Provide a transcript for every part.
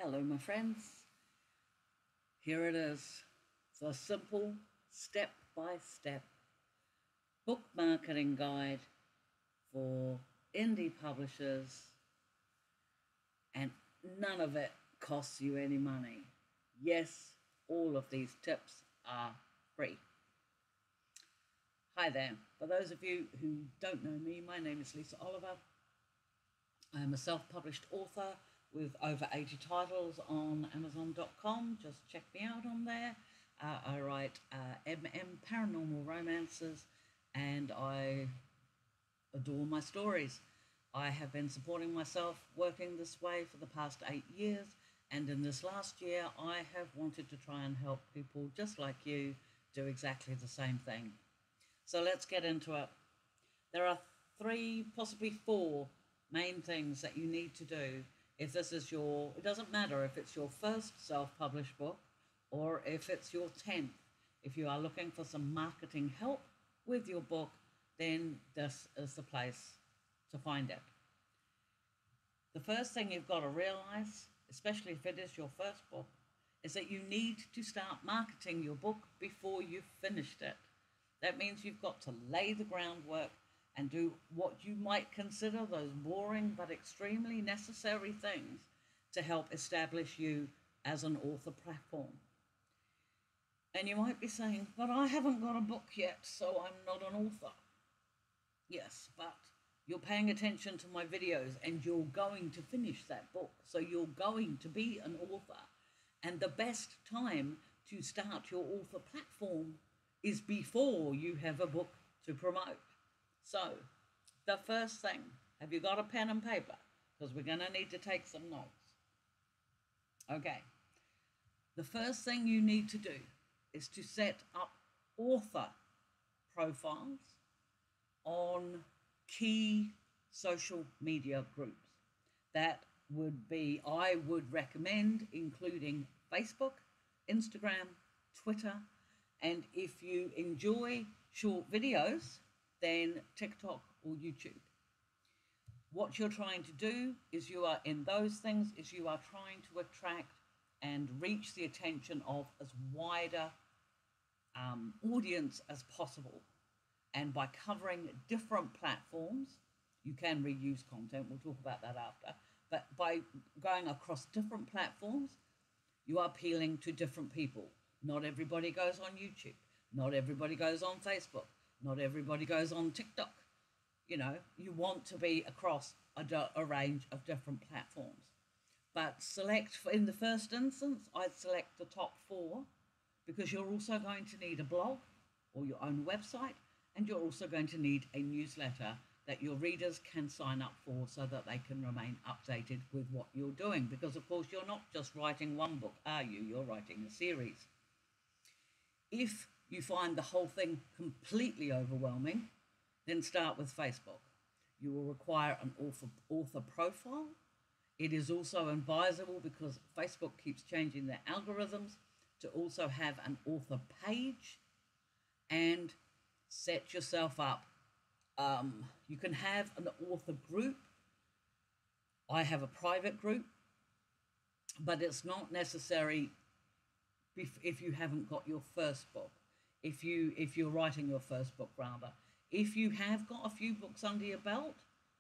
Hello, my friends. Here it is, the simple step-by-step book marketing guide for indie publishers, and none of it costs you any money. Yes, all of these tips are free. Hi there. For those of you who don't know me, my name is Lisa Oliver. I am a self-published author with over 80 titles on Amazon.com. Just check me out on there. I write paranormal romances, and I adore my stories. I have been supporting myself working this way for the past 8 years, and in this last year I have wanted to try and help people just like you do exactly the same thing. So let's get into it. There are 3, possibly 4 main things that you need to do if this is it doesn't matter if it's your first self-published book or if it's your 10th. If you are looking for some marketing help with your book, then this is the place to find it. The first thing you've got to realize, especially if it is your first book, is that you need to start marketing your book before you've finished it. That means you've got to lay the groundwork and do what you might consider those boring but extremely necessary things to help establish you as an author platform. And you might be saying, but I haven't got a book yet, so I'm not an author. Yes, but you're paying attention to my videos and you're going to finish that book, so you're going to be an author. And the best time to start your author platform is before you have a book to promote. So, the first thing, have you got a pen and paper? Because we're going to need to take some notes. Okay. The first thing you need to do is to set up author profiles on key social media groups. That would be, I would recommend including Facebook, Instagram, Twitter, and if you enjoy short videos, then TikTok or YouTube. What you're trying to do is you are trying to attract and reach the attention of as wider audience as possible. And by covering different platforms, you can reuse content, we'll talk about that after, but by going across different platforms, you are appealing to different people. Not everybody goes on YouTube. Not everybody goes on Facebook. Not everybody goes on TikTok. You know, you want to be across a range of different platforms. But in the first instance, I'd select the top 4, because you're also going to need a blog or your own website, and you're also going to need a newsletter that your readers can sign up for so that they can remain updated with what you're doing. Because, of course, you're not just writing one book, are you? You're writing a series. If you find the whole thing completely overwhelming, then start with Facebook. You will require an author profile. It is also advisable, because Facebook keeps changing their algorithms, to also have an author page and set yourself up. You can have an author group. I have a private group, but it's not necessary if you haven't got your first book. If you're writing your first book, rather. If you have got a few books under your belt,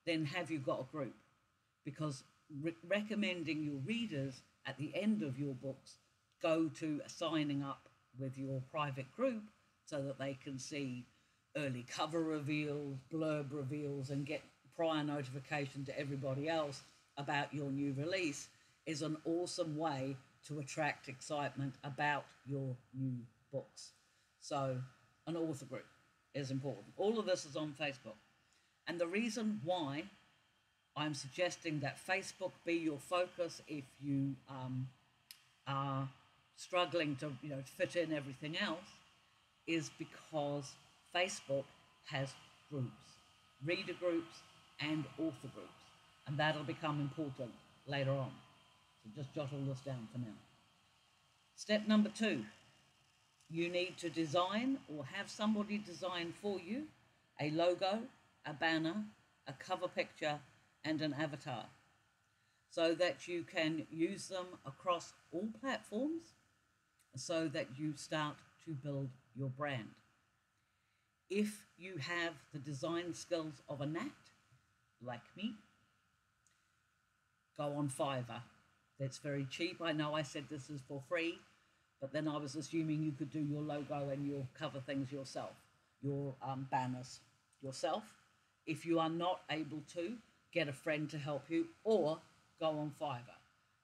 then have you got a group? Because recommending your readers at the end of your books go to signing up with your private group so that they can see early cover reveals, blurb reveals, and get prior notification to everybody else about your new release is an awesome way to attract excitement about your new books. So an author group is important. All of this is on Facebook. And the reason why I'm suggesting that Facebook be your focus if you are struggling to fit in everything else is because Facebook has groups, reader groups and author groups. And that'll become important later on. So just jot all this down for now. Step number 2. You need to design or have somebody design for you a logo, a banner, a cover picture, and an avatar. so that you can use them across all platforms so that you start to build your brand. If you have the design skills of a gnat, like me, go on Fiverr. That's very cheap. I know I said this is for free, but then I was assuming you could do your logo and your cover things yourself, your banners yourself. If you are not able to, get a friend to help you, or go on Fiverr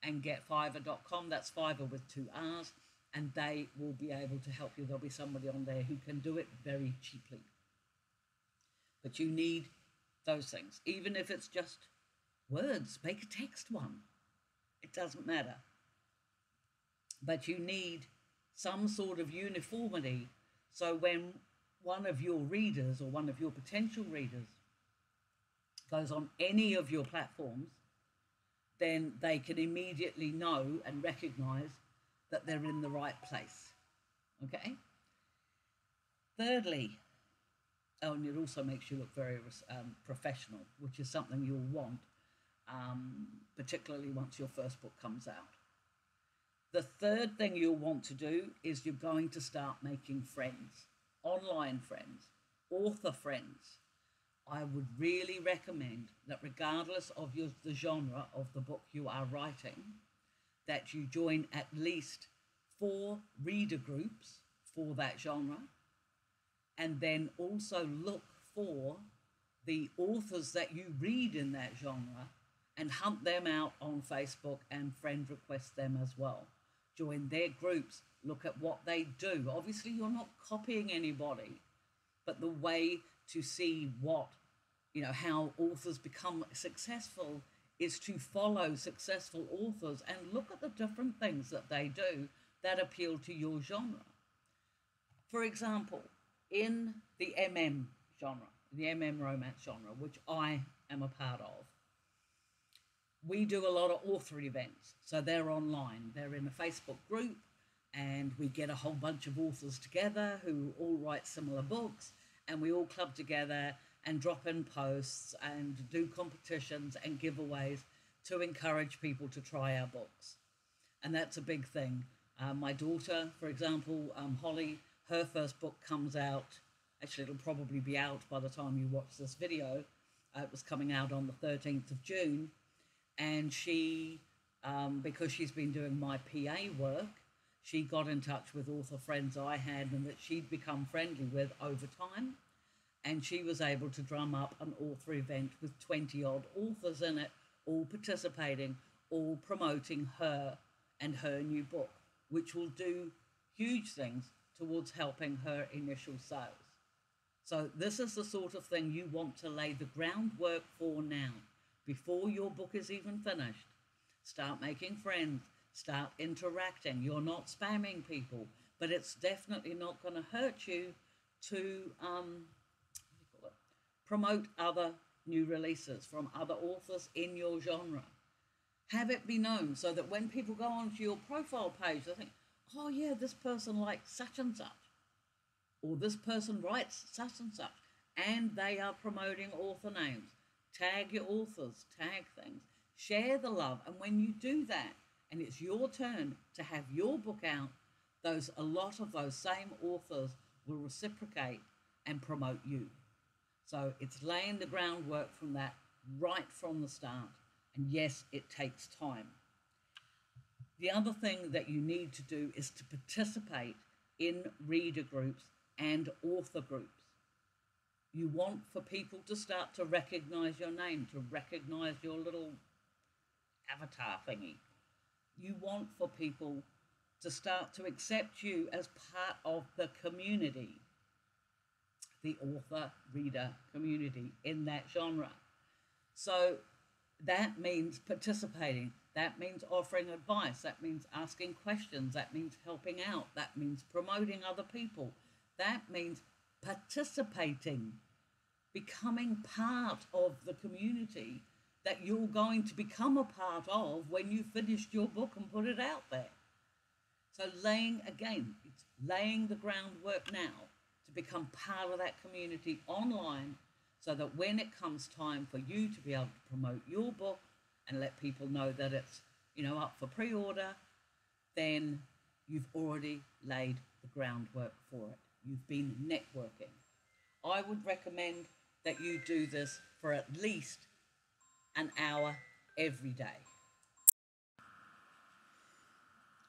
and get fiverr.com. That's Fiverr with 2 R's, and they will be able to help you. There'll be somebody on there who can do it very cheaply. But you need those things. Even if it's just words, make a text one. It doesn't matter. But you need some sort of uniformity, so when one of your readers or one of your potential readers goes on any of your platforms, then they can immediately know and recognize that they're in the right place. Okay? Thirdly, and it also makes you look very professional, which is something you'll want, particularly once your first book comes out. The third thing you'll want to do is you're going to start making friends, online friends, author friends. I would really recommend that regardless of the genre of the book you are writing, that you join at least 4 reader groups for that genre, and then also look for the authors that you read in that genre and hunt them out on Facebook and friend request them as well. Join their groups, look at what they do. Obviously, you're not copying anybody, but the way to see how authors become successful is to follow successful authors and look at the different things that they do that appeal to your genre. For example, in the MM genre, the MM romance genre, which I am a part of, we do a lot of author events. So they're online. They're in a Facebook group, and we get a whole bunch of authors together who all write similar books, and we all club together and drop in posts and do competitions and giveaways to encourage people to try our books. And that's a big thing. My daughter, for example, Holly, her first book comes out, actually it'll probably be out by the time you watch this video. It was coming out on the 13th of June. And she, because she's been doing my PA work, she got in touch with author friends I had and that she'd become friendly with over time. And she was able to drum up an author event with 20-odd authors in it, all participating, all promoting her and her new book, which will do huge things towards helping her initial sales. So this is the sort of thing you want to lay the groundwork for now, before your book is even finished. Start making friends, start interacting. You're not spamming people, but it's definitely not going to hurt you to promote other new releases from other authors in your genre. Have it be known so that when people go onto your profile page, they think, oh yeah, this person likes such and such, or this person writes such and such, and they are promoting author names. Tag your authors, tag things, share the love. And when you do that, and it's your turn to have your book out, a lot of those same authors will reciprocate and promote you. So it's laying the groundwork from that right from the start. And yes, it takes time. The other thing that you need to do is to participate in reader groups and author groups. You want for people to start to recognize your name, to recognize your little avatar thingy. You want for people to start to accept you as part of the community, the author-reader community in that genre. So that means participating. That means offering advice. That means asking questions. That means helping out. That means promoting other people. That means participating, becoming part of the community that you're going to become a part of when you finished your book and put it out there. So it's laying the groundwork now to become part of that community online, so that when it comes time for you to be able to promote your book and let people know that it's, up for pre-order, then you've already laid the groundwork for it. You've been networking. I would recommend that you do this for at least an hour every day.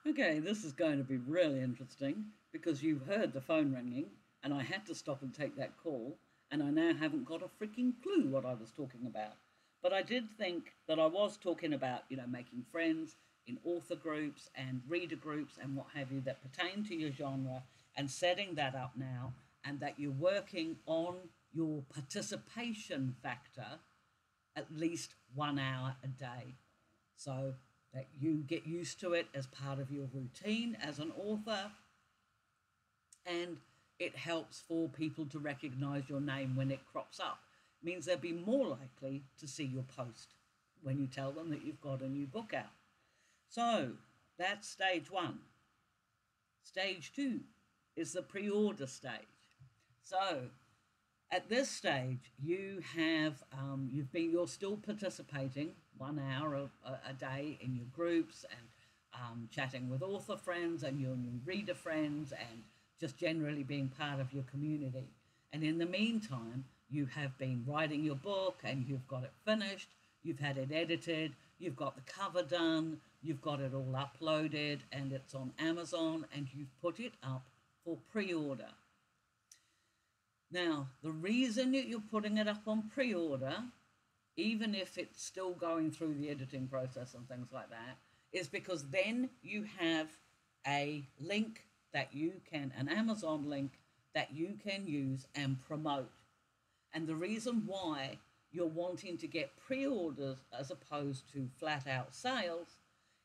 Okay, this is going to be really interesting because you heard the phone ringing and I had to stop and take that call, and I now haven't got a freaking clue what I was talking about. But I did think that I was talking about, making friends in author groups and reader groups and what have you that pertain to your genre, and setting that up now, and that you're working on your participation factor at least 1 hour a day, so that you get used to it as part of your routine as an author, and it helps for people to recognize your name when it crops up. It means they'll be more likely to see your post when you tell them that you've got a new book out. So that's stage 1. Stage 2 is the pre-order stage. So at this stage, you're still participating 1 hour a day in your groups, and chatting with author friends and your new reader friends, and just generally being part of your community. And in the meantime, you have been writing your book, and you've got it finished, you've had it edited, you've got the cover done, you've got it all uploaded, and it's on Amazon, and you've put it up for pre-order. Now, the reason that you're putting it up on pre-order, even if it's still going through the editing process and things like that, is because then you have a link an Amazon link that you can use and promote. And the reason why you're wanting to get pre-orders as opposed to flat out sales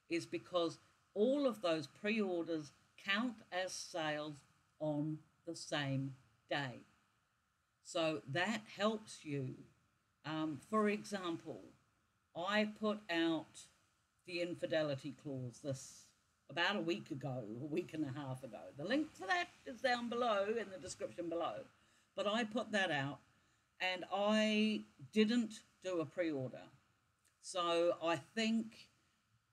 is because all of those pre-orders count as sales on the same day. So that helps you. For example, I put out the Infidelity Clause about a week ago, a week and a half ago. The link for that is down below in the description below. But I put that out, and I didn't do a pre-order. So I think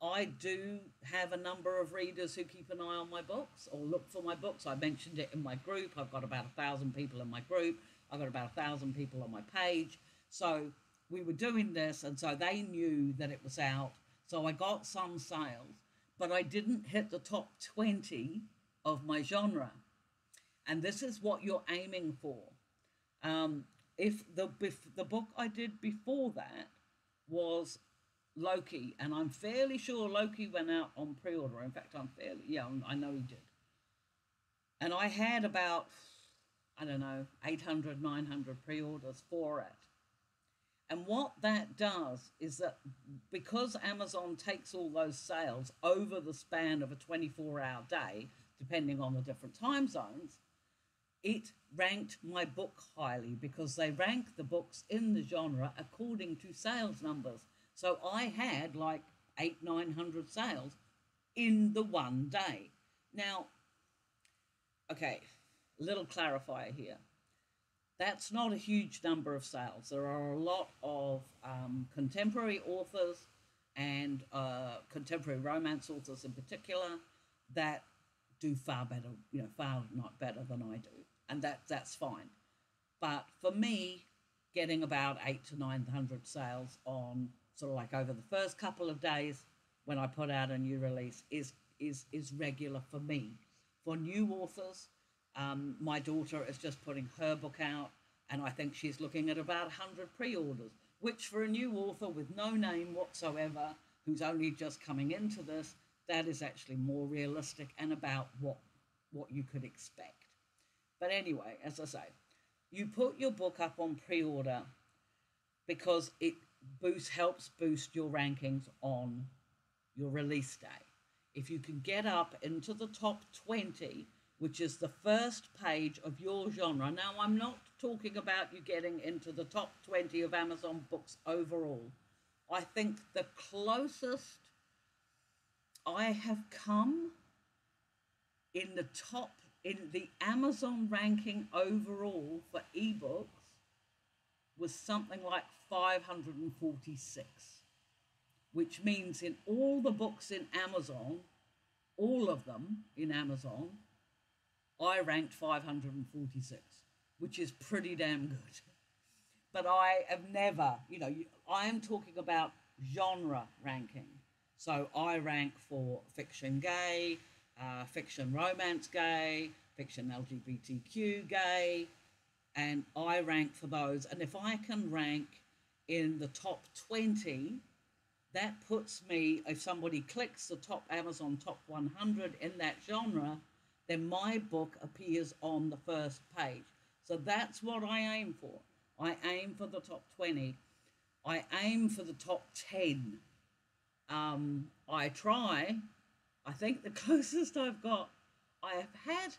I do have a number of readers who keep an eye on my books or look for my books. I mentioned it in my group. I've got about 1,000 people in my group. I've got about 1,000 people on my page. So we were doing this, and so they knew that it was out. So I got some sales, but I didn't hit the top 20 of my genre. And this is what you're aiming for. If the book I did before that was Loki, and I'm fairly sure Loki went out on pre-order. In fact, I know he did. And I had about, 800, 900 pre-orders for it. And what that does is that because Amazon takes all those sales over the span of a 24-hour day, depending on the different time zones, it ranked my book highly because they rank the books in the genre according to sales numbers. So I had like 800-900 sales in the one day. Now, okay, little clarifier here. That's not a huge number of sales. There are a lot of contemporary authors and contemporary romance authors in particular that do far better, far not better than I do. And that's fine. But for me, getting about 800 to 900 sales on sort of like over the first couple of days when I put out a new release is regular for me. For new authors, my daughter is just putting her book out, and I think she's looking at about 100 pre-orders, which for a new author with no name whatsoever, who's only just coming into this, that is actually more realistic and about what you could expect. But anyway, as I say, you put your book up on pre-order because it helps boost your rankings on your release day. If you can get up into the top 20, which is the first page of your genre. Now, I'm not talking about you getting into the top 20 of Amazon books overall. I think the closest I have come in the Amazon ranking overall for ebooks was something like 546, which means in all the books in Amazon, all of them in Amazon, I ranked 546, which is pretty damn good. But I have never, I am talking about genre ranking. So I rank for fiction gay, fiction romance gay, fiction LGBTQ gay, and I rank for those. And if I can rank in the top 20, that puts me, if somebody clicks the top Amazon top 100 in that genre, then my book appears on the first page. So that's what I aim for. I aim for the top 20. I aim for the top 10. I try. I think the closest I've got, I have had,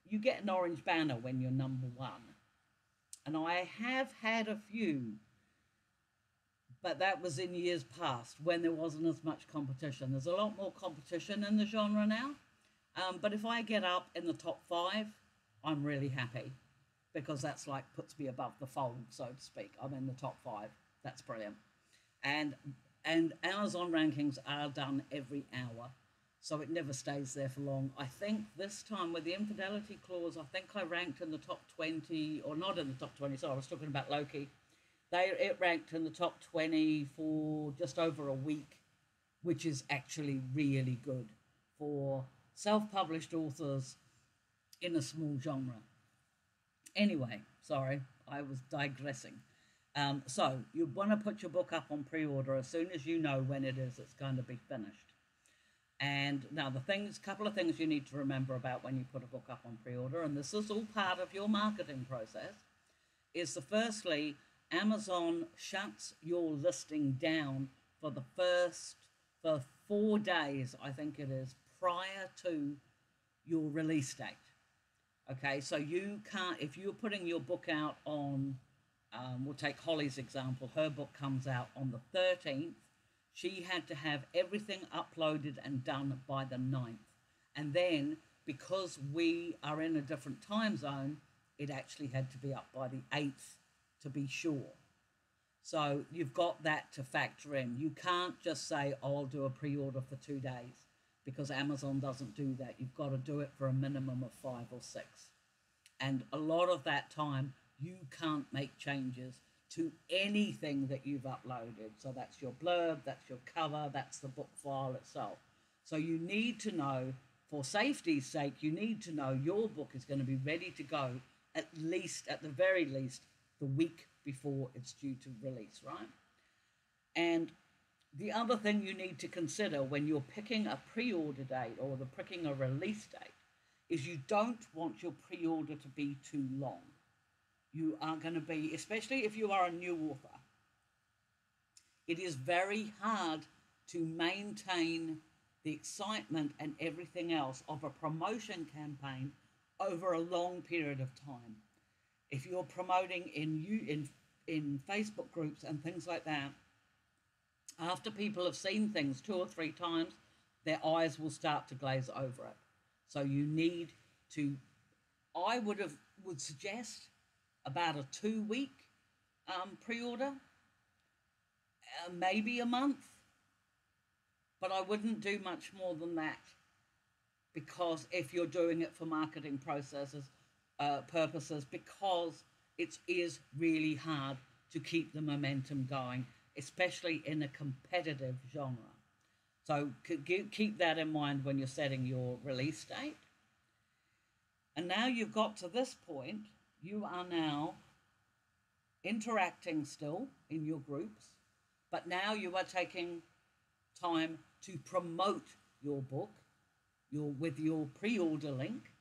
you get an orange banner when you're number one. And I have had a few, but that was in years past when there wasn't as much competition. There's a lot more competition in the genre now. But if I get up in the top 5, I'm really happy, because that's like puts me above the fold, so to speak. I'm in the top 5. That's brilliant. And Amazon rankings are done every hour, so it never stays there for long. I think this time with the Infidelity Clause, I think I ranked in the top 20, or not in the top 20, sorry, I was talking about Loki. It ranked in the top 20 for just over a week, which is actually really good for self-published authors in a small genre. Anyway, sorry, I was digressing. So you want to put your book up on pre-order as soon as you know when it is it's going to be finished. And now couple of things you need to remember about when you put a book up on pre-order, and this is all part of your marketing process, is firstly, Amazon shuts your listing down for 4 days, I think it is, prior to your release date. Okay, so you can't, if you're putting your book out on, we'll take Holly's example, her book comes out on the 13th, she had to have everything uploaded and done by the 9th. And then, because we are in a different time zone, it actually had to be up by the 8th to be sure. So you've got that to factor in. You can't just say, oh, I'll do a pre-order for 2 days, because Amazon doesn't do that. You've got to do it for a minimum of 5 or 6. And a lot of that time, you can't make changes to anything that you've uploaded. So that's your blurb, that's your cover, that's the book file itself. So you need to know, for safety's sake, you need to know your book is going to be ready to go at the very least, the week before it's due to release, right? And the other thing you need to consider when you're picking a pre-order date or picking a release date is you don't want your pre-order to be too long. You are going to be, especially if you are a new author, it is very hard to maintain the excitement and everything else of a promotion campaign over a long period of time. If you're promoting in Facebook groups and things like that, after people have seen things 2 or 3 times, their eyes will start to glaze over it. So you need to, I would suggest about a 2-week pre-order, maybe a month, but I wouldn't do much more than that, because if you're doing it for marketing purposes, because it is really hard to keep the momentum going, especially in a competitive genre. So keep that in mind when you're setting your release date. And now you've got to this point, you are now interacting still in your groups, but now you are taking time to promote your book with your pre-order link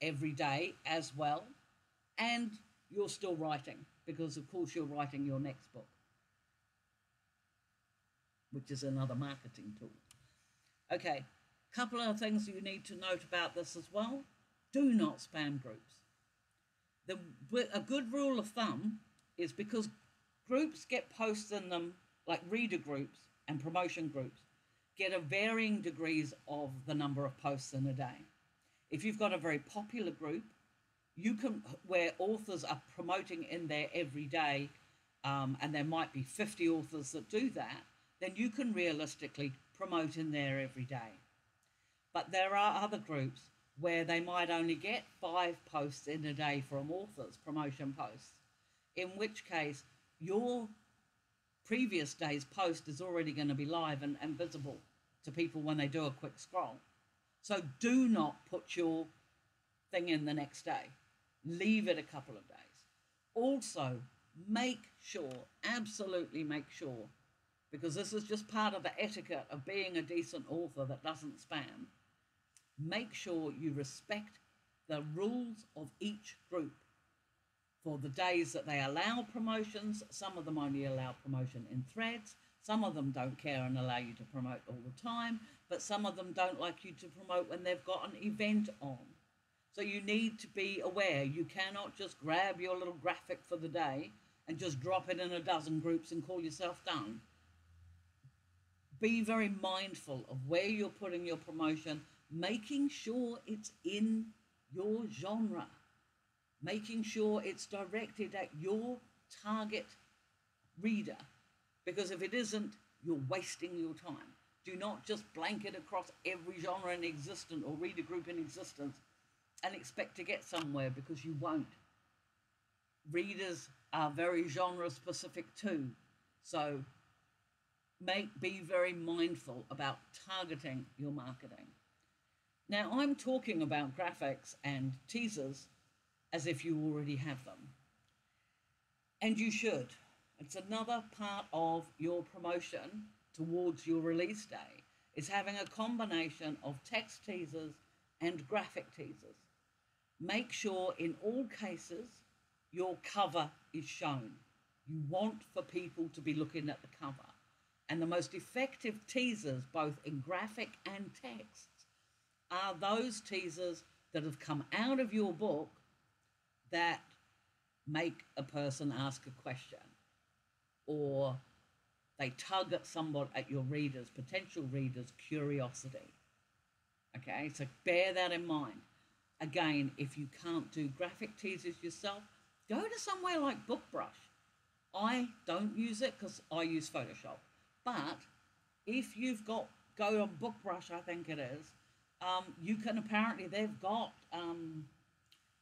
every day as well, and you're still writing, because of course you're writing your next book, which is another marketing tool. Okay, couple of things you need to note about this as well. Do not spam groups. A good rule of thumb is, because groups get posts in them, like reader groups and promotion groups, get a varying degrees of the number of posts in a day. If you've got a very popular group, where authors are promoting in there every day, and there might be 50 authors that do that, then you can realistically promote in there every day. But there are other groups where they might only get 5 posts in a day from authors, promotion posts, in which case your previous day's post is already going to be live and visible to people when they do a quick scroll. So do not put your thing in the next day. Leave it a couple of days. Also, make sure, absolutely make sure, because this is just part of the etiquette of being a decent author that doesn't spam, make sure you respect the rules of each group. For the days that they allow promotions, some of them only allow promotion in threads, some of them don't care and allow you to promote all the time, but some of them don't like you to promote when they've got an event on. So you need to be aware. You cannot just grab your little graphic for the day and just drop it in a dozen groups and call yourself done. Be very mindful of where you're putting your promotion, making sure it's in your genre, making sure it's directed at your target reader, because if it isn't, you're wasting your time. Do not just blanket across every genre in existence or reader group in existence and expect to get somewhere, because you won't. Readers are very genre specific too, so be very mindful about targeting your marketing. Now, I'm talking about graphics and teasers as if you already have them. And you should. It's another part of your promotion towards your release day, is having a combination of text teasers and graphic teasers. Make sure in all cases your cover is shown. You want for people to be looking at the cover. And the most effective teasers, both in graphic and text, are those teasers that have come out of your book that make a person ask a question, or they tug at somebody, at your readers, potential readers' curiosity. Okay, so bear that in mind. Again, if you can't do graphic teasers yourself, go to somewhere like BookBrush. I don't use it because I use Photoshop. But if you've got, go on BookBrush, I think it is, you can apparently, they've got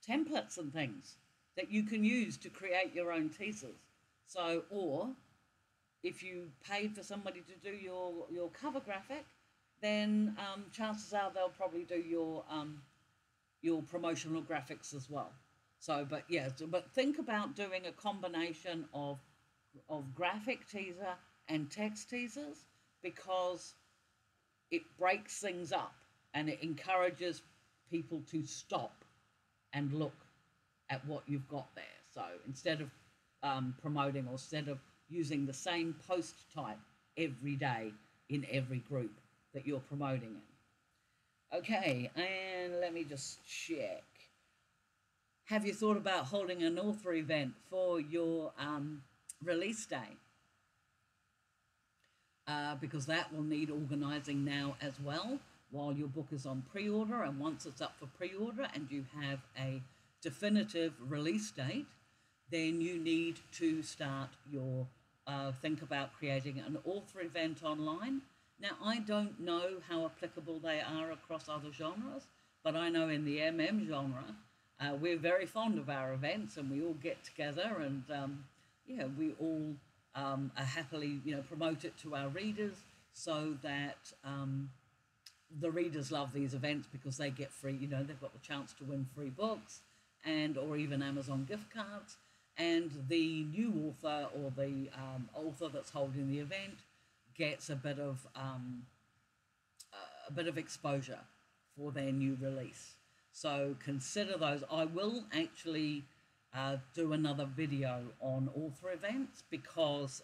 templates and things that you can use to create your own teasers. So, or if you paid for somebody to do your cover graphic, then chances are they'll probably do your promotional graphics as well. So, but yeah, but think about doing a combination of graphic teaser and text teasers, because it breaks things up and it encourages people to stop and look at what you've got there. So instead of promoting, or instead of using the same post type every day in every group that you're promoting in. Okay, and let me just check. Have you thought about holding an author event for your release day? Because that will need organising now as well, while your book is on pre-order. And once it's up for pre-order and you have a definitive release date, then you need to start your think about creating an author event online. Now, I don't know how applicable they are across other genres, but I know in the MM genre, we're very fond of our events, and we all get together, and yeah, we all happily, promote it to our readers, so that the readers love these events because they get free, they've got the chance to win free books and or even Amazon gift cards, and the new author or the author that's holding the event gets a bit of exposure for their new release. So consider those. I will actually do another video on author events, because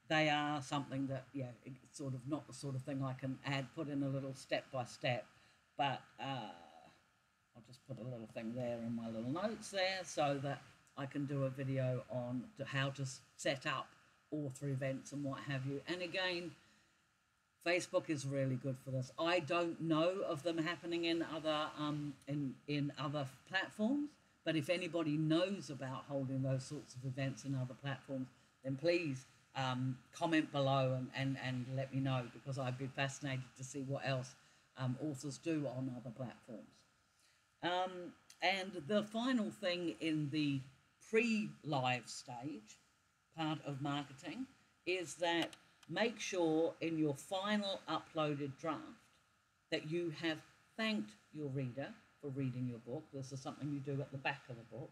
they are something that, it's sort of not the sort of thing I can put in a little step by step, but I'll just put a little thing there in my little notes there, so that I can do a video on how to set up author events and what have you. And again, Facebook is really good for this. I don't know of them happening in other in other platforms, but if anybody knows about holding those sorts of events in other platforms, then please comment below and let me know, because I'd be fascinated to see what else authors do on other platforms. And the final thing in the pre-live stage part of marketing is that make sure in your final uploaded draft that you have thanked your reader for reading your book. This is something you do at the back of the book.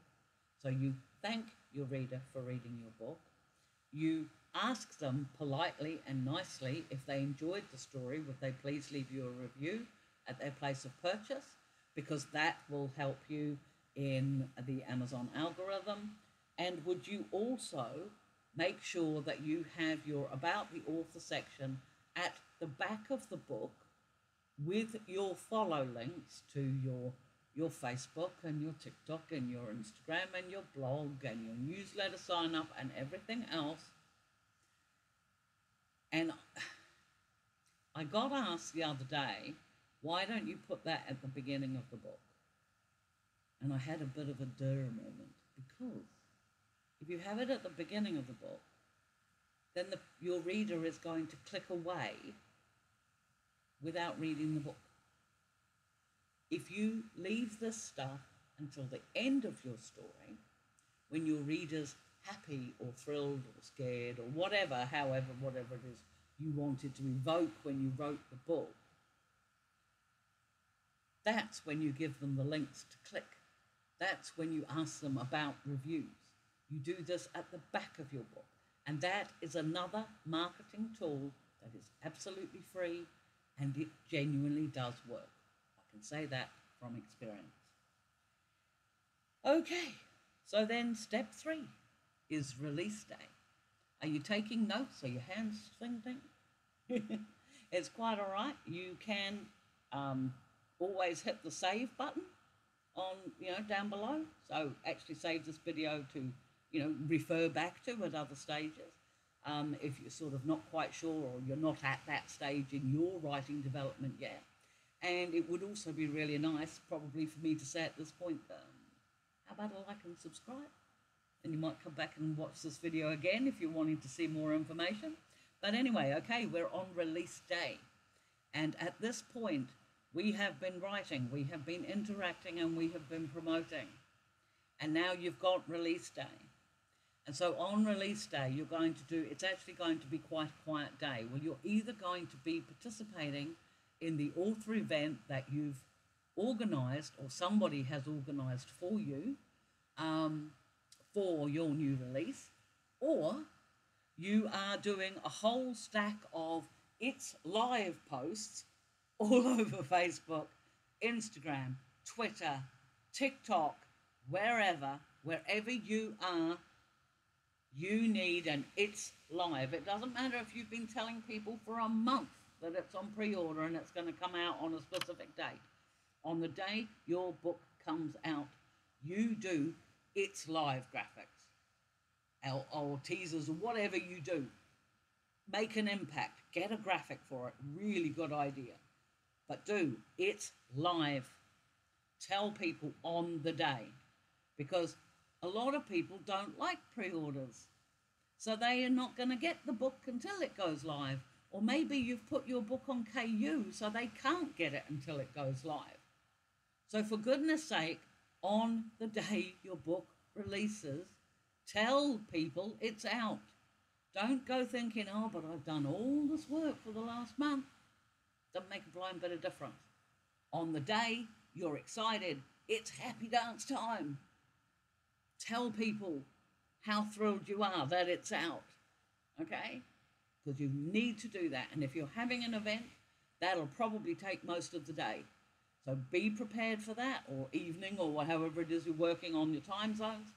So you thank your reader for reading your book. You ask them politely and nicely if they enjoyed the story, would they please leave you a review at their place of purchase, because that will help you in the Amazon algorithm. And would you also make sure that you have your About the Author section at the back of the book with your follow links to your Facebook and your TikTok and your Instagram and your blog and your newsletter sign up and everything else. And I got asked the other day, why don't you put that at the beginning of the book? And I had a bit of a duh moment, because if you have it at the beginning of the book, then your reader is going to click away without reading the book. If you leave this stuff until the end of your story, when your reader's happy or thrilled or scared or whatever it is you wanted to evoke when you wrote the book, that's when you give them the links to click. That's when you ask them about reviews. You do this at the back of your book. And that is another marketing tool that is absolutely free, and it genuinely does work. I can say that from experience. Okay, so then step 3 is release day. Are you taking notes? Are your hands thinking? It's quite all right. You can always hit the save button on, down below. So actually save this video to, refer back to at other stages. If you're sort of not quite sure, or you're not at that stage in your writing development yet. And it would also be really nice, probably, for me to say at this point, how about a like and subscribe? And you might come back and watch this video again if you're wanting to see more information. But anyway, okay, we're on release day. And at this point, we have been writing, we have been interacting, and we have been promoting. And now you've got release day. And so on release day, it's actually going to be quite a quiet day. Well, you're either going to be participating in the author event that you've organized, or somebody has organized for you, for your new release, or you are doing a whole stack of It's Live posts all over Facebook, Instagram, Twitter, TikTok, wherever you are, you need an It's Live. It doesn't matter if you've been telling people for a month that it's on pre-order and it's going to come out on a specific date. On the day your book comes out, you do It's Live graphics or teasers or whatever you do. Make an impact. Get a graphic for it. Really good idea. But do It's Live. Tell people on the day, because a lot of people don't like pre-orders. So they are not going to get the book until it goes live. Or maybe you've put your book on KU so they can't get it until it goes live. So for goodness sake, on the day your book releases, tell people it's out. Don't go thinking, oh, but I've done all this work for the last month. Doesn't make a blind bit of difference. On the day you're excited, it's happy dance time. Tell people how thrilled you are that it's out, okay? Because you need to do that. And if you're having an event, that'll probably take most of the day. So be prepared for that, or evening, or however it is you're working on your time zones.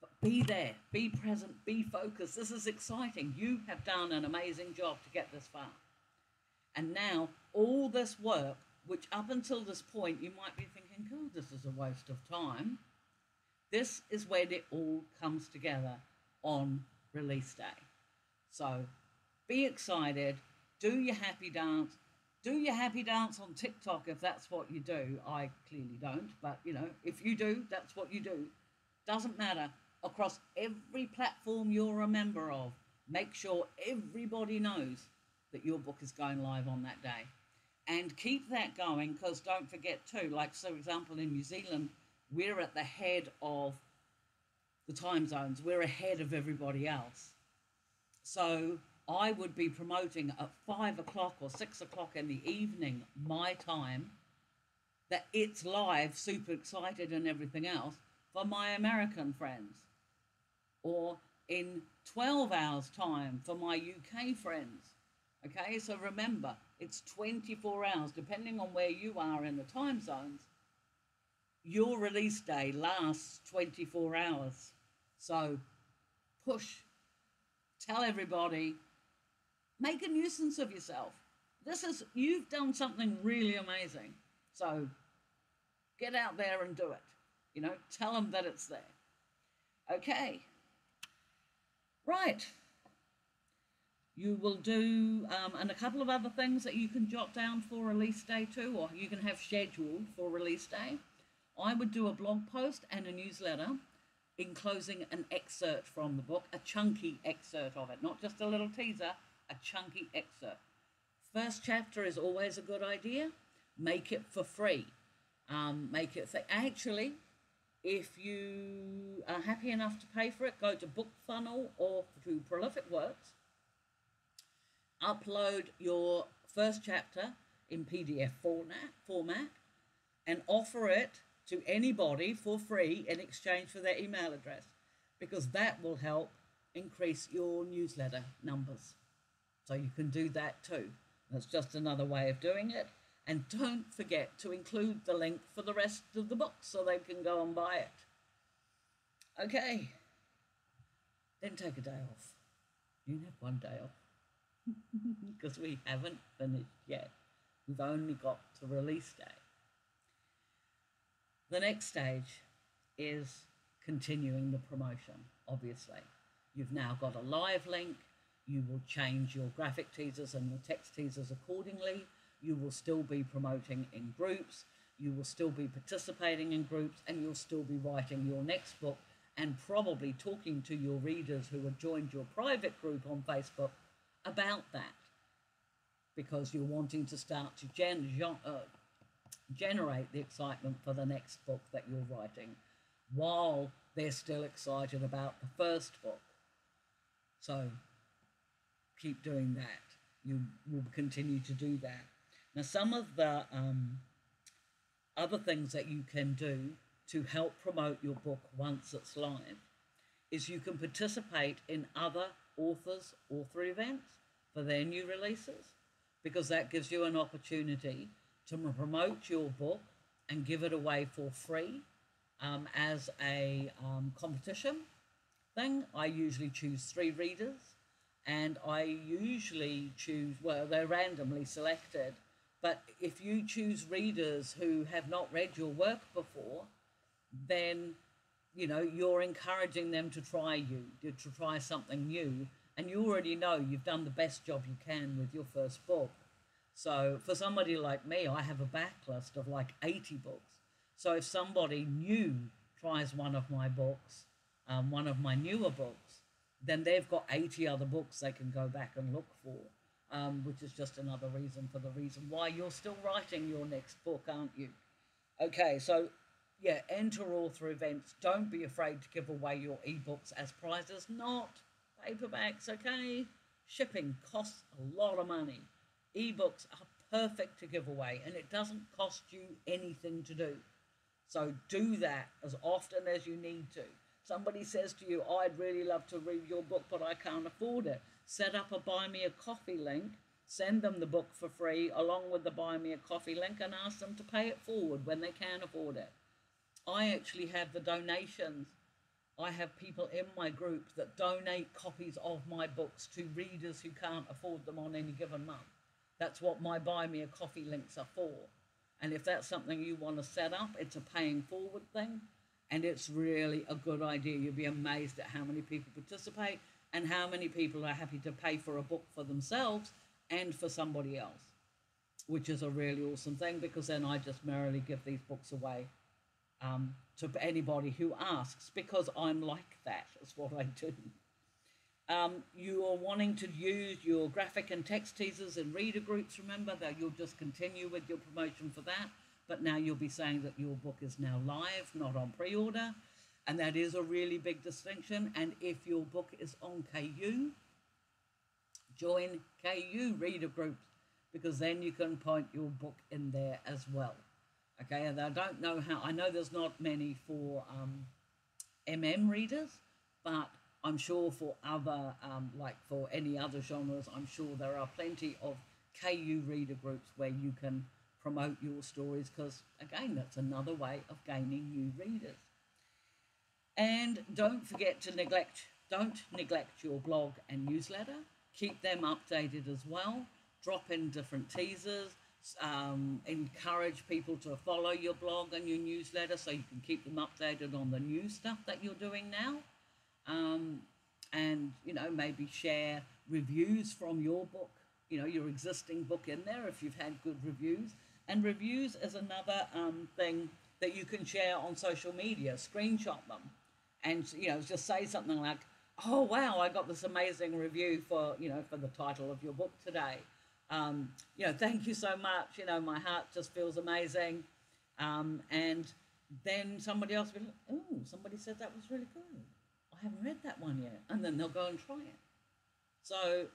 But be there, be present, be focused. This is exciting. You have done an amazing job to get this far. And now all this work, which up until this point you might be thinking, oh, this is a waste of time. This is when it all comes together on release day. So be excited, do your happy dance. Do your happy dance on TikTok if that's what you do. I clearly don't, but if you do, that's what you do. Doesn't matter. Across every platform you're a member of, Make sure everybody knows that your book is going live on that day. And keep that going, because don't forget too, like, so example, in New Zealand, we're at the head of the time zones. We're ahead of everybody else. So I would be promoting at 5 o'clock or 6 o'clock in the evening, my time, that it's live, super excited and everything else, for my American friends. Or in 12 hours time for my UK friends. Okay, so remember, it's 24 hours, depending on where you are in the time zones. Your release day lasts 24 hours. So push, tell everybody, make a nuisance of yourself. You've done something really amazing. So get out there and do it. Tell them that it's there. Okay. Right. You will do, and a couple of other things that you can jot down for release day too, or you can have scheduled for release day. I would do a blog post and a newsletter enclosing an excerpt from the book, a chunky excerpt of it, not just a little teaser, a chunky excerpt. First chapter is always a good idea. Make it for free. Actually, if you are happy enough to pay for it, go to BookFunnel or to Prolific Works. Upload your first chapter in PDF format and offer it to anybody for free in exchange for their email address, because that will help increase your newsletter numbers. So you can do that too. That's just another way of doing it. And don't forget to include the link for the rest of the book so they can go and buy it. Okay. Then take a day off. You can have one day off. Because we haven't finished yet. We've only got to release day. The next stage is continuing the promotion, obviously. You've now got a live link. You will change your graphic teasers and your text teasers accordingly. You will still be promoting in groups. You will still be participating in groups, and you'll still be writing your next book and probably talking to your readers who have joined your private group on Facebook about that, because you're wanting to start to generate the excitement for the next book that you're writing while they're still excited about the first book. So keep doing that. You will continue to do that. Now, some of the other things that you can do to help promote your book once it's live is you can participate in other authors' author events for their new releases, because that gives you an opportunity to promote your book and give it away for free as a competition thing. I usually choose 3 readers, and I usually choose, well, they're randomly selected, but if you choose readers who have not read your work before, then you're encouraging them to try something new, and you already know you've done the best job you can with your first book. So for somebody like me, I have a backlist of like 80 books. So if somebody new tries one of my books, one of my newer books, then they've got 80 other books they can go back and look for, which is just another reason why you're still writing your next book, aren't you? Okay, so yeah, enter author events. Don't be afraid to give away your ebooks as prizes, not paperbacks, okay? Shipping costs a lot of money. Ebooks are perfect to give away, and it doesn't cost you anything to do. So do that as often as you need to. Somebody says to you, oh, I'd really love to read your book, but I can't afford it. Set up a Buy Me a Coffee link, send them the book for free along with the Buy Me a Coffee link, and ask them to pay it forward when they can afford it. I actually have the donations. I have people in my group that donate copies of my books to readers who can't afford them on any given month. That's what my Buy Me a Coffee links are for. And if that's something you want to set up, it's a paying forward thing. And it's really a good idea. You'll be amazed at how many people participate and how many people are happy to pay for a book for themselves and for somebody else, which is a really awesome thing, because then I just merrily give these books away to anybody who asks, because I'm like that. It's what I do. You are wanting to use your graphic and text teasers in reader groups. Remember that you'll just continue with your promotion for that, but now you'll be saying that your book is now live, not on pre-order, and that is a really big distinction. And if your book is on KU, join KU reader groups, because then you can point your book in there as well. Okay, and I don't know how, I know there's not many for readers, but I'm sure for other, like for any other genres, I'm sure there are plenty of KU reader groups where you can promote your stories, because again, that's another way of gaining new readers. And don't neglect your blog and newsletter. Keep them updated as well. Drop in different teasers. Encourage people to follow your blog and your newsletter so you can keep them updated on the new stuff that you're doing now. And, you know, maybe share reviews from your book, you know, your existing book in there if you've had good reviews. And reviews is another thing that you can share on social media. Screenshot them and, you know, just say something like, oh, wow, I got this amazing review for, you know, for the title of your book today. You know, thank you so much. You know, my heart just feels amazing. And then somebody else will, oh, somebody said that was really good. I haven't read that one yet. And then they'll go and try it. So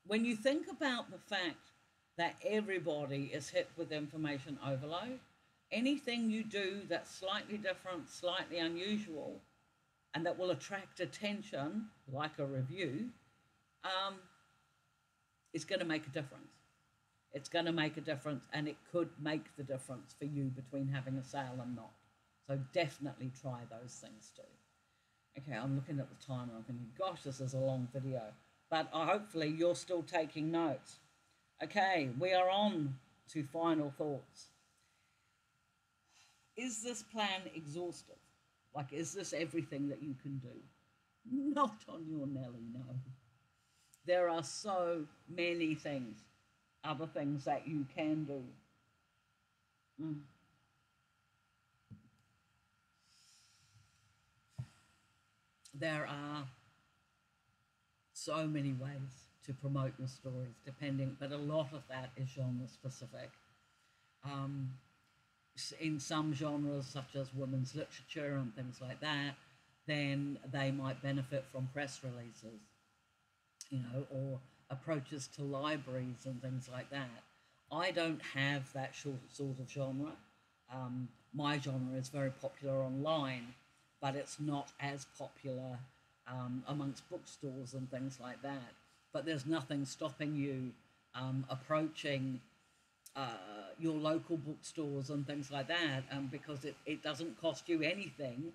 when you think about the fact that everybody is hit with information overload, anything you do that's slightly different, slightly unusual, and that will attract attention, like a review, is going to make a difference. It's going to make a difference, and it could make the difference for you between having a sale and not. So definitely try those things too. Okay, I'm looking at the time and I'm thinking, gosh, this is a long video. But hopefully you're still taking notes. Okay, we are on to final thoughts. Is this plan exhaustive? Like, is this everything that you can do? Not on your Nelly, no. There are so many things, other things that you can do. There are so many ways to promote your stories, depending, but a lot of that is genre specific. In some genres, such as women's literature and things like that, then they might benefit from press releases, you know, or approaches to libraries and things like that. I don't have that sort of genre. My genre is very popular online, but it's not as popular amongst bookstores and things like that. But there's nothing stopping you approaching your local bookstores and things like that, because it doesn't cost you anything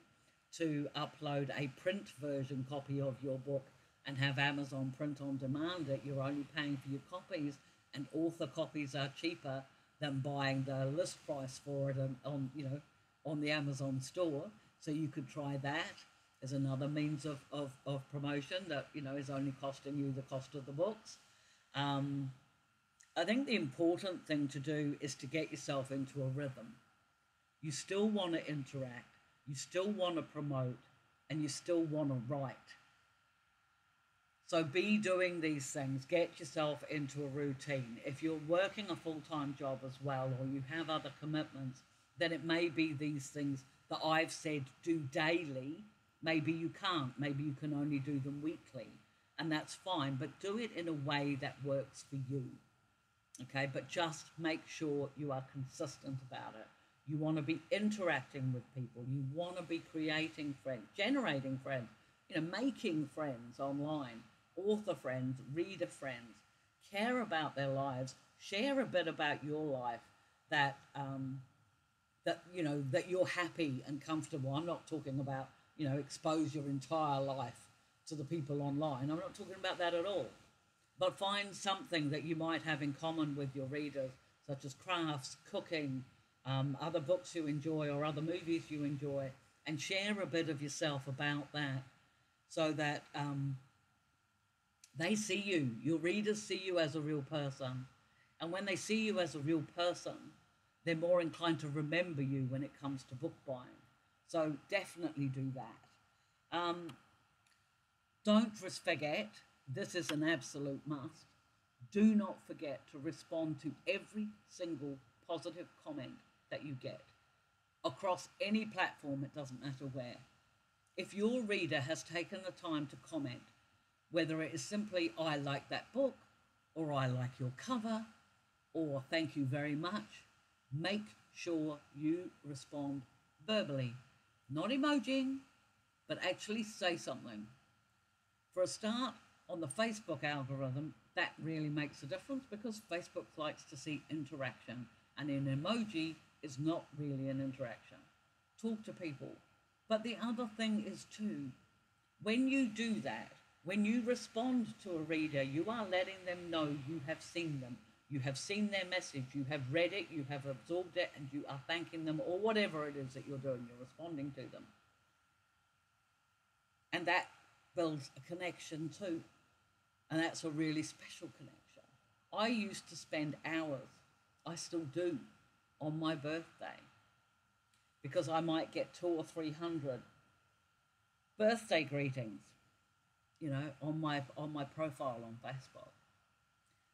to upload a print version copy of your book and have Amazon print on demand it. You're only paying for your copies, and author copies are cheaper than buying the list price for it on, you know, on the Amazon store. So you could try that as another means of promotion that, you know, is only costing you the cost of the books. I think the important thing to do is to get yourself into a rhythm. You still want to interact, you still want to promote, and you still want to write. So be doing these things, get yourself into a routine. If you're working a full-time job as well, or you have other commitments, then it may be these things that I've said do daily. Maybe you can't, maybe you can only do them weekly, and that's fine, but do it in a way that works for you. Okay, but just make sure you are consistent about it. You want to be interacting with people. You want to be creating friends, generating friends, you know, making friends online, author friends, reader friends, care about their lives, share a bit about your life that, you know, that you're happy and comfortable. I'm not talking about, you know, expose your entire life to the people online. I'm not talking about that at all. But find something that you might have in common with your readers, such as crafts, cooking, other books you enjoy or other movies you enjoy, and share a bit of yourself about that so that they see you, your readers see you as a real person. And when they see you as a real person, they're more inclined to remember you when it comes to book buying. So definitely do that. Don't forget, this is an absolute must. Do not forget to respond to every single positive comment that you get across any platform, it doesn't matter where. If your reader has taken the time to comment, whether it is simply, I like that book, or I like your cover, or thank you very much, make sure you respond verbally, not emojing, but actually say something. For a start, on the Facebook algorithm, that really makes a difference because Facebook likes to see interaction, and an emoji is not really an interaction. Talk to people. But the other thing is too, when you do that, when you respond to a reader, you are letting them know you have seen them. You have seen their message, you have read it, you have absorbed it, and you are thanking them, or whatever it is that you're doing, you're responding to them. And that builds a connection too. And that's a really special connection. I used to spend hours, I still do, on my birthday, because I might get 200 or 300 birthday greetings, on my profile on Facebook.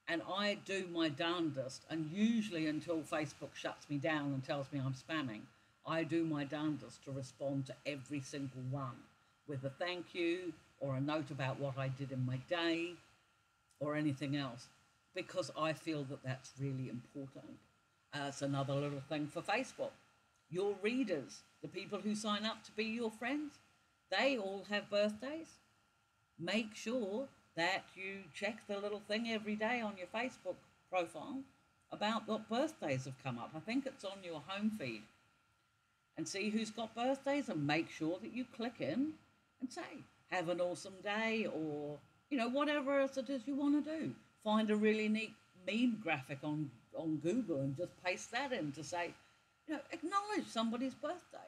And I do my darndest, and usually until Facebook shuts me down and tells me I'm spamming, I do my darndest to respond to every single one with a thank you or a note about what I did in my day or anything else, because I feel that that's really important. It's another little thing for Facebook. Your readers, the people who sign up to be your friends, they all have birthdays. Make sure that you check the little thing every day on your Facebook profile about what birthdays have come up. I think it's on your home feed. And see who's got birthdays, and make sure that you click in and say, have an awesome day, or, whatever else it is you want to do. Find a really neat meme graphic on Google and just paste that in to say, acknowledge somebody's birthday.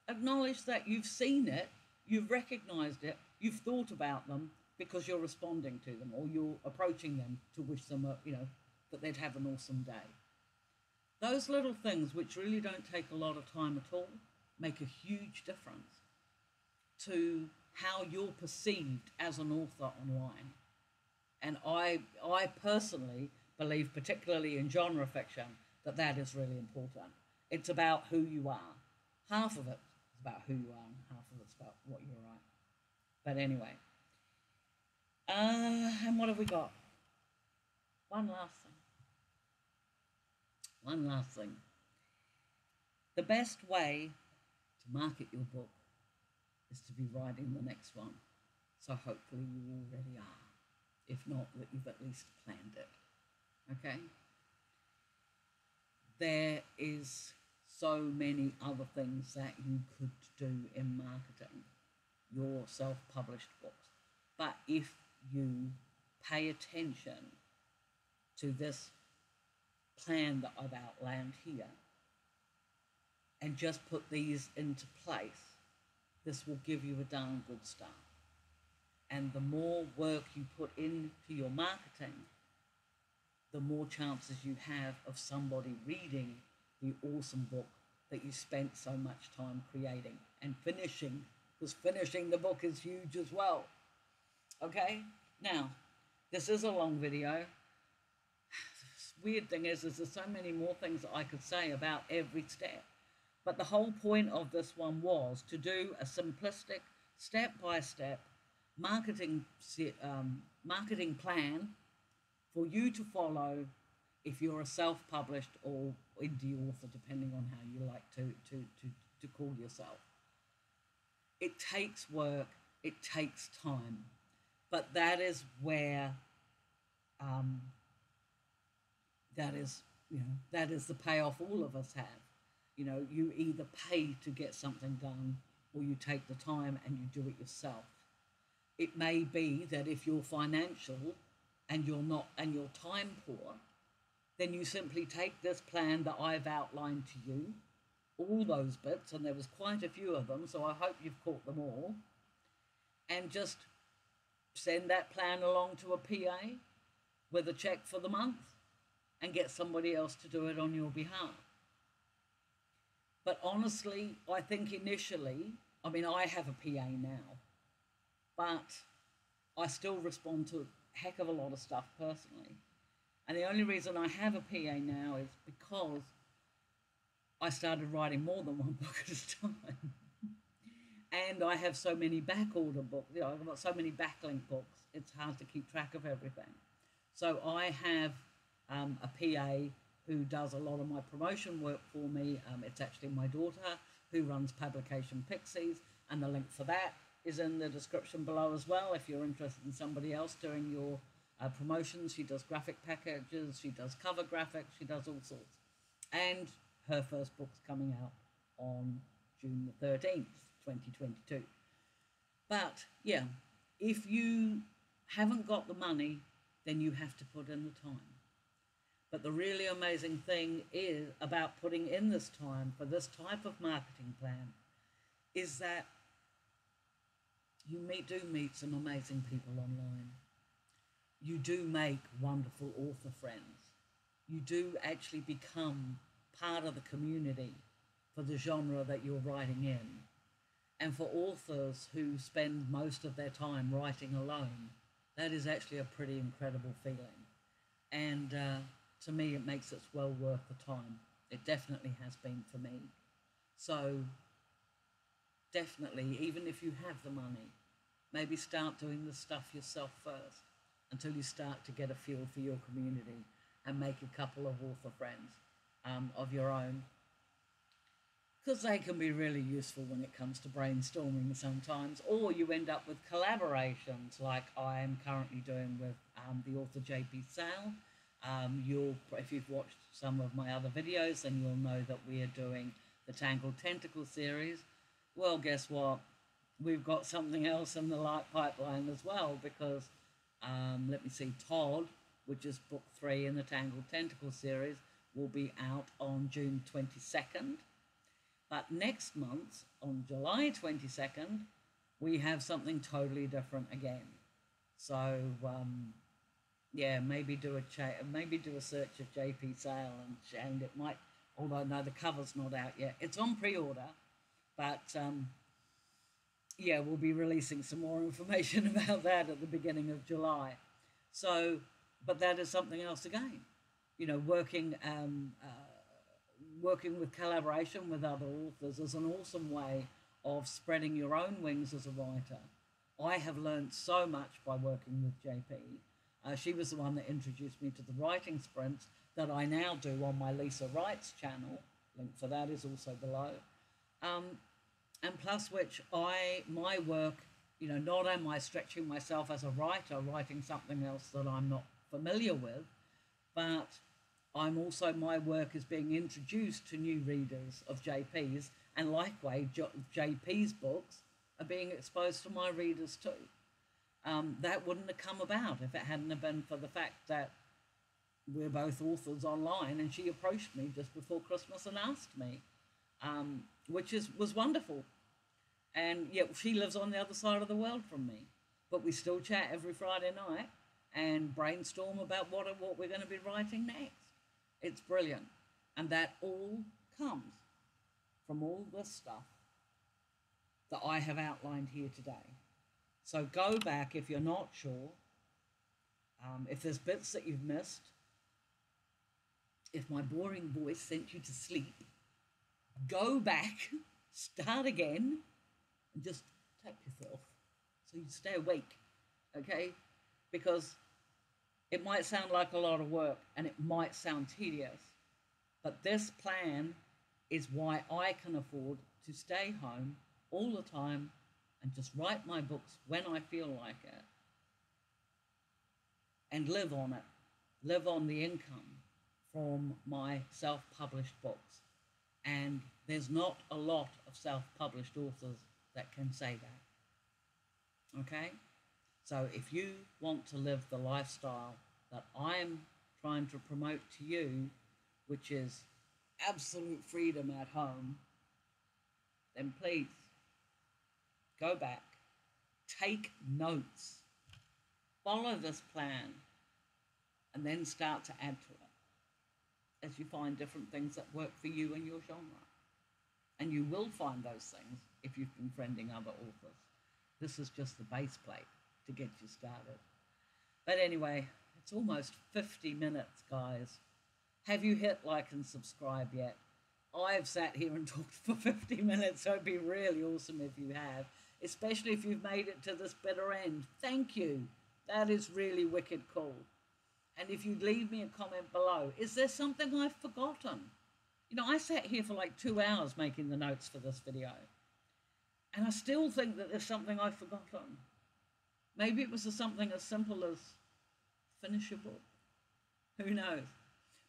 Acknowledge that you've seen it, you've recognized it, you've thought about them because you're responding to them, or you're approaching them to wish them, that they'd have an awesome day. Those little things, which really don't take a lot of time at all, make a huge difference to how you're perceived as an author online. And I personally believe, particularly in genre fiction, that is really important. It's about who you are. Half of it is about who you are, and half of it's about what you write. But anyway, and what have we got? One last thing. The best way to market your book is to be writing the next one. So hopefully you already are. If not, that you've at least planned it. Okay? There is so many other things that you could do in marketing your self-published books. But if you pay attention to this plan that I've outlined here and just put these into place, this will give you a darn good start. And the more work you put into your marketing, the more chances you have of somebody reading the awesome book that you spent so much time creating and finishing, because finishing the book is huge as well. Okay? Now, this is a long video. The weird thing is there's so many more things that I could say about every step. But the whole point of this one was to do a simplistic, step-by-step marketing plan for you to follow if you're a self-published or indie author, depending on how you like to call yourself. It takes work, it takes time, but that is where that is the payoff all of us have. You either pay to get something done, or you take the time and you do it yourself. It may be that if you're financial and you're time poor, then you simply take this plan that I've outlined to you, all those bits, and there was quite a few of them, so I hope you've caught them all, and just send that plan along to a PA with a check for the month and get somebody else to do it on your behalf. But honestly, I think initially, I have a PA now, but I still respond to a heck of a lot of stuff personally. And the only reason I have a PA now is because I started writing more than one book at a time. And I have so many back order books, I've got so many backlink books, it's hard to keep track of everything. So I have a PA who does a lot of my promotion work for me. It's actually my daughter who runs Publication Pixies, and the link for that is in the description below as well if you're interested in somebody else doing your promotions. She does graphic packages, she does cover graphics, she does all sorts. And her first book's coming out on June the 13th, 2022. But yeah, if you haven't got the money, then you have to put in the time. But the really amazing thing is about putting in this time for this type of marketing plan is that you do meet some amazing people online. You do make wonderful author friends. You do actually become part of the community for the genre that you're writing in. And for authors who spend most of their time writing alone, that is actually a pretty incredible feeling. And to me, it makes it well worth the time. It definitely has been for me. So definitely, even if you have the money, maybe start doing the stuff yourself first until you start to get a feel for your community and make a couple of author friends of your own, because they can be really useful when it comes to brainstorming sometimes, or you end up with collaborations like I am currently doing with the author J.P. Sale. If you've watched some of my other videos, then you'll know that we are doing the Tangled Tentacle series. Well, guess what? We've got something else in the light pipeline as well, because, let me see, Todd, which is book 3 in the Tangled Tentacle series, will be out on June 22nd. But next month, on July 22nd, we have something totally different again. So, yeah, maybe do a search of JP Sale, and it might, although no, the cover's not out yet. It's on pre-order, but yeah, we'll be releasing some more information about that at the beginning of July. So, but that is something else again. Working with collaboration with other authors is an awesome way of spreading your own wings as a writer. I have learned so much by working with JP. She was the one that introduced me to the writing sprints that I now do on my Lisa Writes channel. Link for that is also below. And plus which my work, not am I stretching myself as a writer, writing something else that I'm not familiar with, but my work is being introduced to new readers of JP's, and likewise, JP's books are being exposed to my readers too. That wouldn't have come about if it hadn't have been for the fact that we're both authors online, and she approached me just before Christmas and asked me, which was wonderful. And yet she lives on the other side of the world from me, but we still chat every Friday night and brainstorm about what we're going to be writing next. It's brilliant. And that all comes from all this stuff that I have outlined here today. So go back if you're not sure, if there's bits that you've missed, if my boring voice sent you to sleep, go back, start again, and just tap yourself so you stay awake, okay? Because it might sound like a lot of work and it might sound tedious, but this plan is why I can afford to stay home all the time and just write my books when I feel like it and live on it, live on the income from my self-published books. And there's not a lot of self-published authors that can say that, okay? So if you want to live the lifestyle that I'm trying to promote to you, which is absolute freedom at home, then please go back, take notes, follow this plan, and then start to add to it as you find different things that work for you and your genre. And you will find those things if you've been friending other authors. This is just the base plate. to get you started. But anyway, it's almost 50 minutes, guys. Have you hit like and subscribe yet? I've sat here and talked for 50 minutes, so it'd be really awesome if you have, especially if you've made it to this bitter end. Thank you. That is really wicked cool. And if you'd leave me a comment below, is there something I've forgotten? You know, I sat here for like 2 hours making the notes for this video, and I still think that there's something I've forgotten. Maybe it was something as simple as finish your book. Who knows?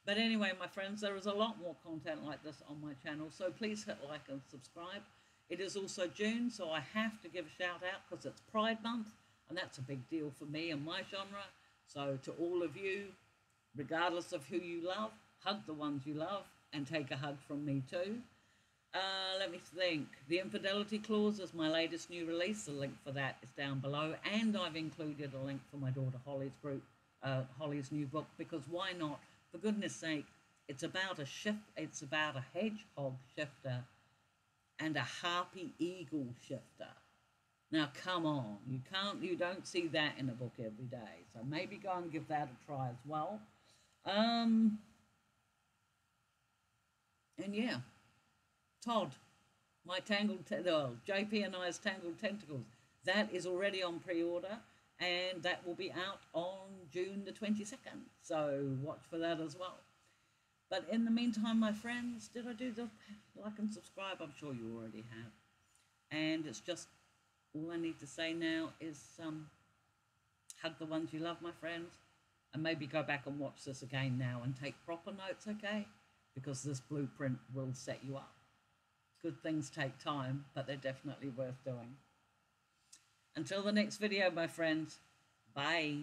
But anyway, my friends, there is a lot more content like this on my channel, so please hit like and subscribe. It is also June, so I have to give a shout out because it's Pride Month, and that's a big deal for me and my genre. So to all of you, regardless of who you love, hug the ones you love and take a hug from me too. Let me think. The Infidelity Clause is my latest new release. The link for that is down below, and I've included a link for my daughter Holly's group, Holly's new book, because why not? For goodness sake, it's about it's about a hedgehog shifter and a harpy eagle shifter. Now, come on, you don't see that in a book every day, so maybe go and give that a try as well. And yeah, Todd, my JP and I's Tangled Tentacles, that is already on pre-order, and that will be out on June the 22nd, so watch for that as well. But in the meantime, my friends, did I do the like and subscribe? I'm sure you already have. And it's just, all I need to say now is hug the ones you love, my friends, and maybe go back and watch this again now and take proper notes, okay? Because this blueprint will set you up. Good things take time, but they're definitely worth doing. Until the next video, my friends, bye.